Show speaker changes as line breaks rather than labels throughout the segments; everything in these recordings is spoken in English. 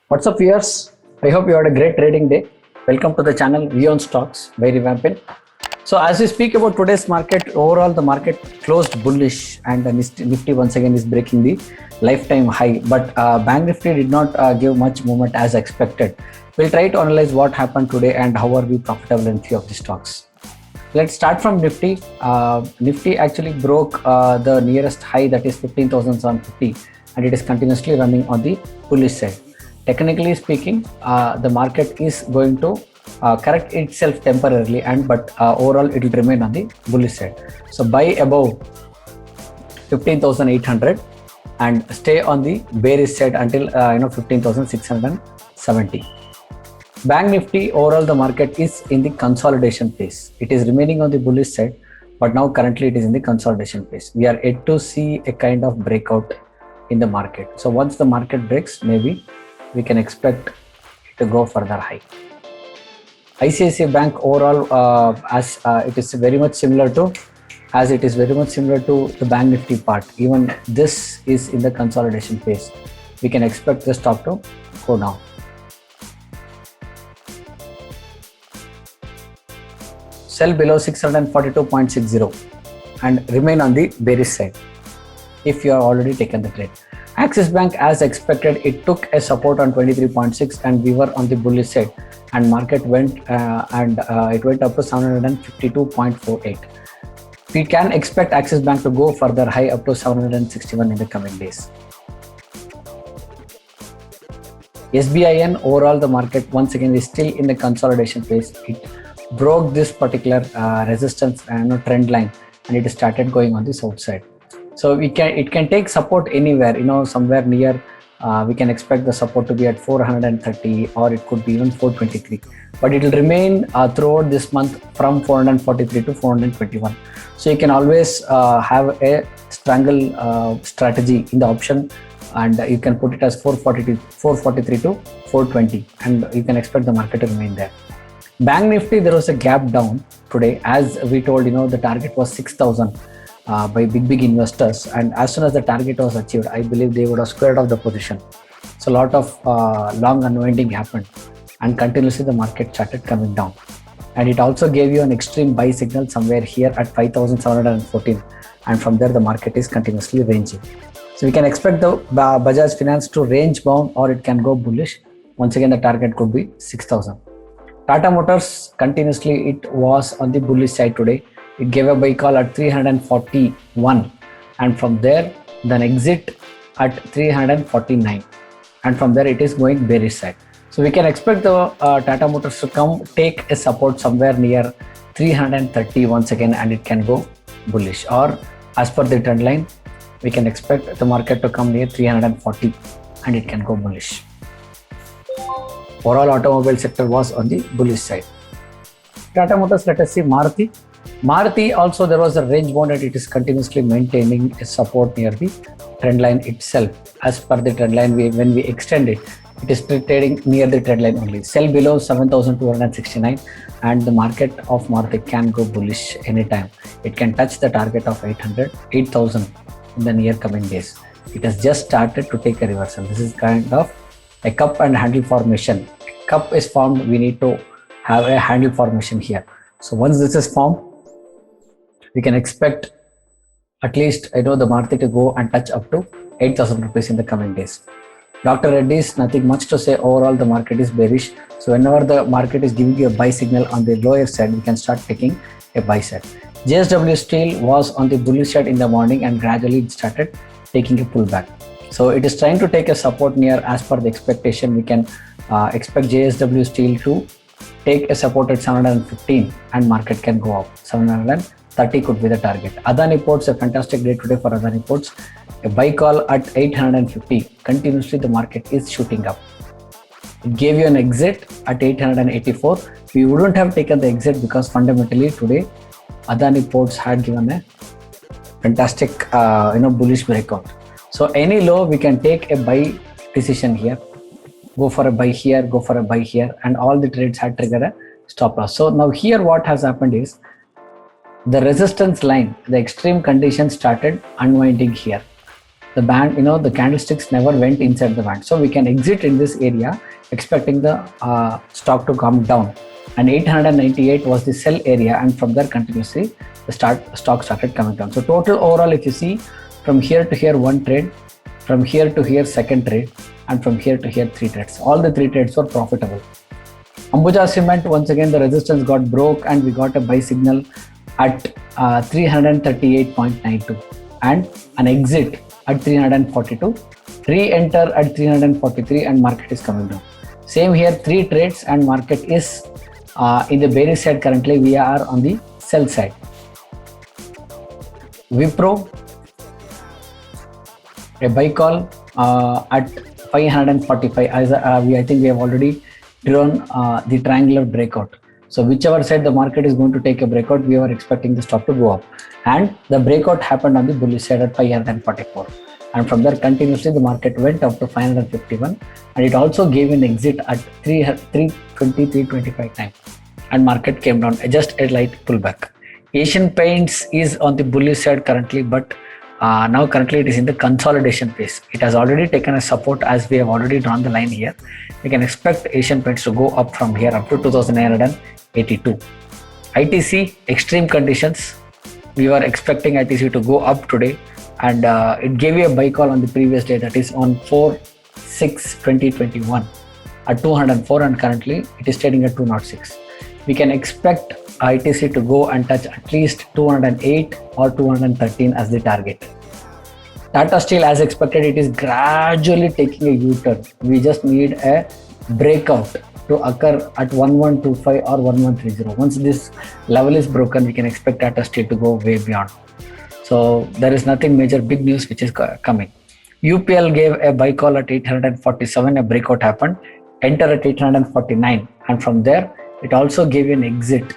What's up, viewers? I hope you had a great trading day. Welcome to the channel Vion Stocks by Revampin. So, as we speak about today's market, overall the market closed bullish, and the Nifty once again is breaking the lifetime high. But Bank Nifty did not give much movement as expected. We'll try to analyze what happened today and how are we profitable in few of the stocks. Let's start from Nifty. Nifty actually broke the nearest high, that is 15,750, and it is continuously running on the bullish side. Technically speaking, the market is going to correct itself temporarily, but overall it will remain on the bullish side. So buy above 15,800 and stay on the bearish side until 15,670. Bank Nifty, overall the market is in the consolidation phase. It is remaining on the bullish side, but now currently it is in the consolidation phase. We are yet to see a kind of breakout in the market. So once the market breaks, maybe we can expect it to go further high. ICICI Bank overall, as it is very much similar to the Bank Nifty part. Even this is in the consolidation phase. We can expect the stock to go down. Sell below 642.60 and remain on the bearish side if you have already taken the trade. Axis Bank, as expected, it took a support on 23.6 and we were on the bullish side, and market went it went up to 752.48. We can expect Axis Bank to go further high up to 761 in the coming days. SBIN, overall the market once again is still in the consolidation phase. It broke this particular resistance trend line, and it started going on the south side. So it can take support anywhere, somewhere near. We can expect the support to be at 430, or it could be even 423. But it will remain throughout this month from 443 to 421. So you can always have a strangle strategy in the option, and you can put it as 443 to 420, and you can expect the market to remain there. Bank Nifty, there was a gap down today. As we told, the target was 6,000 by big investors, and as soon as the target was achieved, I believe they would have squared off the position. So a lot of long unwinding happened, and continuously the market started coming down, and it also gave you an extreme buy signal somewhere here at 5,714, and from there the market is continuously ranging. So we can expect the Bajaj Finance to range bound, or it can go bullish. Once again, the target could be 6,000. Tata Motors, continuously it was on the bullish side today. It gave a buy call at 341, and from there then exit at 349, and from there it is going bearish side. So we can expect the Tata Motors to come take a support somewhere near 330 once again, and it can go bullish, or as per the trend line we can expect the market to come near 340 and it can go bullish. Overall automobile sector was on the bullish side. Tata Motors, let us see Maruti. Maruti also, there was a range bound, and it is continuously maintaining a support near the trend line itself. As per the trend line, when we extend it, it is trading near the trend line only. Sell below 7,269, and the market of Maruti can go bullish anytime. It can touch the target of 8,000 in the near coming days. It has just started to take a reversal. This is kind of a cup and handle formation. A cup is formed, we need to have a handle formation here. So once this is formed, we can expect at least the Maruti to go and touch up to 8,000 rupees in the coming days. Dr. Reddy's, nothing much to say. Overall the market is bearish. So whenever the market is giving you a buy signal on the lower side, we can start taking a buy side. JSW Steel was on the bullish side in the morning, and gradually it started taking a pullback. So it is trying to take a support near, as per the expectation. We can expect JSW Steel to take a support at 715, and market can go up. 730 could be the target. Adani Ports, a fantastic day today for Adani Ports. A buy call at 850. Continuously the market is shooting up. It gave you an exit at 884. We wouldn't have taken the exit because fundamentally today Adani Ports had given a fantastic bullish breakout. So any low we can take a buy decision here. Go for a buy here, go for a buy here, and all the trades had triggered a stop loss. So now here what has happened is the resistance line, the extreme condition started unwinding here. the band, the candlesticks never went inside the band. So we can exit in this area expecting the stock to come down. And 898 was the sell area, and from there continuously the stock started coming down. So total overall, if you see, from here to here one trade, from here to here second trade, and from here to here three trades. All the three trades were profitable. Ambuja Cement, once again the resistance got broke and we got a buy signal at 338.92 and an exit at 342, re-enter at 343, and market is coming down. Same here, three trades and market is in the bearish side. Currently we are on the sell side. Wipro, a buy call at 545. I think we have already drawn the triangular breakout. So whichever side the market is going to take a breakout, we were expecting the stock to go up, and the breakout happened on the bullish side at 544, and from there continuously the market went up to 551, and it also gave an exit at 320-325 time, and market came down, just a light pullback. Asian Paints is on the bullish side currently, but now currently it is in the consolidation phase. It has already taken a support, as we have already drawn the line here. We can expect Asian Paints to go up from here up to 2982. ITC, extreme conditions. We were expecting ITC to go up today, and it gave you a buy call on the previous day, that is on 4/6/2021 at 204, and currently it is trading at 206. We can expect ITC to go and touch at least 208 or 213 as the target. Tata Steel, as expected, it is gradually taking a U-turn. We just need a breakout to occur at 1125 or 1130. Once this level is broken, we can expect Tata Steel to go way beyond. So there is nothing major big news which is coming. UPL gave a buy call at 847, a breakout happened, enter at 849, and from there it also gave an exit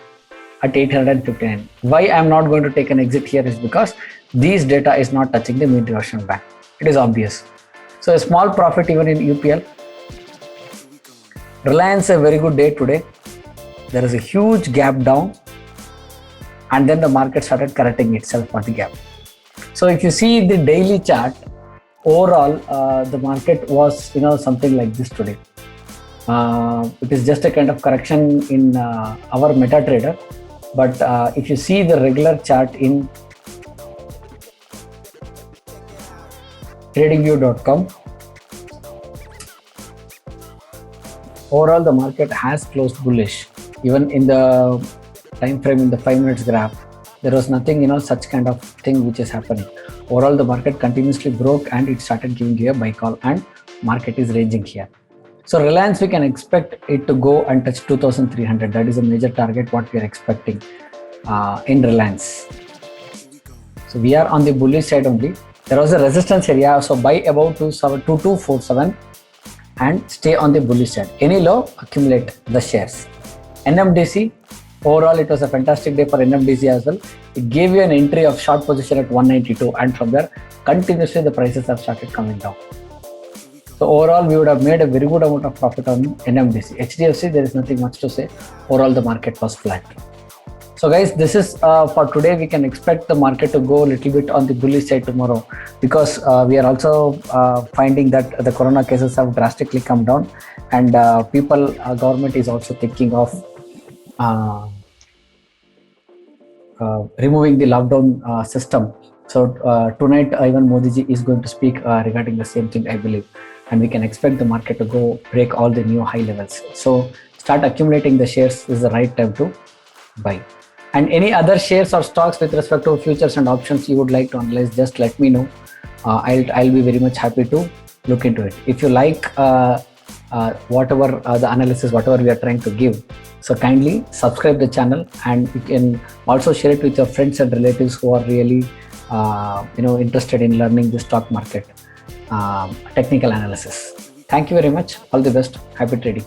at 859. Why I am not going to take an exit here is because these data is not touching the mean reversion band. It is obvious. So a small profit even in UPL. Reliance, a very good day today. There is a huge gap down, and then the market started correcting itself for the gap. So if you see the daily chart, overall the market was something like this today. It is just a kind of correction in our MetaTrader. But if you see the regular chart in tradingview.com, overall the market has closed bullish. Even in the time frame, in the 5 minutes graph, there was nothing such kind of thing which is happening. Overall the market continuously broke and it started giving you a buy call, and market is ranging here. So Reliance, we can expect it to go and touch 2300. That is a major target what we are expecting in Reliance. So we are on the bullish side only. There was a resistance area, so buy about 2247 and stay on the bullish side. Any low, accumulate the shares. NMDC, overall it was a fantastic day for NMDC as well. It gave you an entry of short position at 192, and from there continuously the prices have started coming down. So overall, we would have made a very good amount of profit on NMDC. HDFC, there is nothing much to say. Overall, the market was flat. So guys, this is for today. We can expect the market to go a little bit on the bullish side tomorrow, because we are also finding that the corona cases have drastically come down, and government is also thinking of removing the lockdown system. So tonight, even Modi ji is going to speak regarding the same thing, I believe. And we can expect the market to go break all the new high levels. So start accumulating the shares is the right time to buy. And any other shares or stocks with respect to futures and options you would like to analyze, just let me know. I'll be very much happy to look into it. If you like whatever the analysis, whatever we are trying to give, so kindly subscribe the channel, and you can also share it with your friends and relatives who are really interested in learning the stock market technical analysis. Thank you very much. All the best. Happy trading.